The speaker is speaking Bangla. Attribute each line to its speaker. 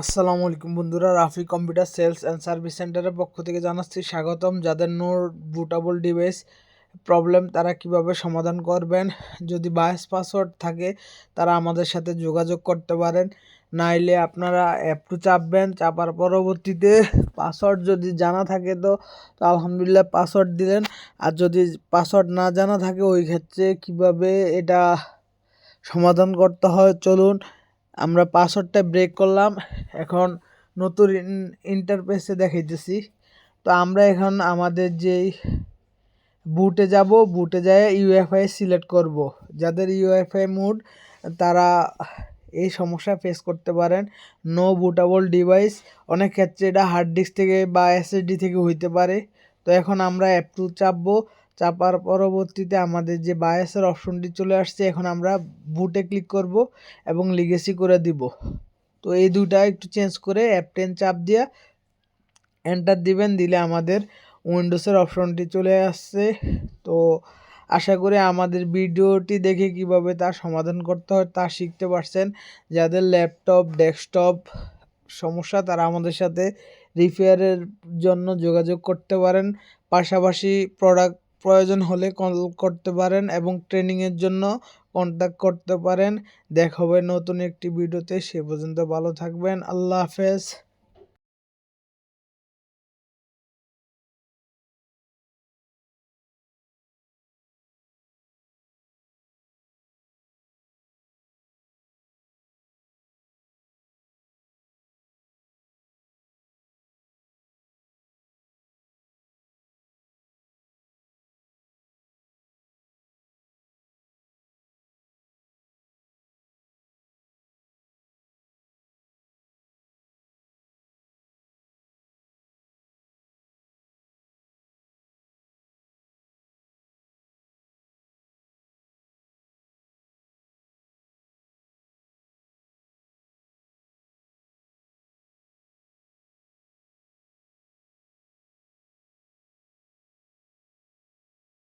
Speaker 1: আসসালামু আলাইকুম বন্ধুরা, Rafi computer sales and service সেন্টারের পক্ষ থেকে জানাচ্ছি স্বাগতম। যাদের নো বুটেবল ডিভাইস প্রবলেম তারা কিভাবে সমাধান করবেন, যদি বায়াস পাসওয়ার্ড থাকে তারা আমাদের সাথে যোগাযোগ করতে পারেন। নাইলে আপনারা অ্যাপ চাপবেন, চাপার পরবর্তীতে পাসওয়ার্ড যদি জানা থাকে তো আলহামদুলিল্লাহ পাসওয়ার্ড দিলেন, আর যদি পাসওয়ার্ড না জানা থাকে ওই ক্ষেত্রে কিভাবে এটা সমাধান করতে হয় চলুন আমরা পাসওয়ার্ডটা ব্রেক করলাম। এখন নতুন ইন্টারফেসে দেখাইতেছি। তো আমরা এখন আমাদের যেই বুটে যাব, বুটে যায় ইউএফআই সিলেক্ট করব। যাদের ইউএফআই মুড তারা এই সমস্যা ফেস করতে পারেন। নো বুটেবল ডিভাইস অনেক ক্ষেত্রে এটা হার্ড ডিস্ক থেকে বা এসএসডি থেকে হইতে পারে। তো এখন আমরা অ্যাপ টু চাপবো, চাপার পরবর্তীতে আমাদের যে বায়াসের অপশনটি চলে আসছে, এখন আমরা বুটে ক্লিক করব এবং লিগেসি করে দিব। তো এই দুইটা একটু চেঞ্জ করে F10 চাপ দিয়ে এন্টার দিবেন, দিলে আমাদের উইন্ডোজের অপশনটি চলে আসছে। তো আশা করি আমাদের ভিডিওটি দেখে কিভাবে তার সমাধান করতে হয় তা শিখতে পারছেন। যাদের ল্যাপটপ ডেস্কটপ সমস্যা তারা আমাদের সাথে রিপেয়ারের জন্য যোগাযোগ করতে পারেন। পাশাপাশি প্রোডাক্ট প্রয়োজন হলে কল করতে পারেন এবং ট্রেনিংয়ের জন্য কন্ট্যাক্ট করতে পারেন। দেখা হবে নতুন একটি ভিডিওতে, সে পর্যন্ত ভালো থাকবেন। আল্লাহ হাফেজ।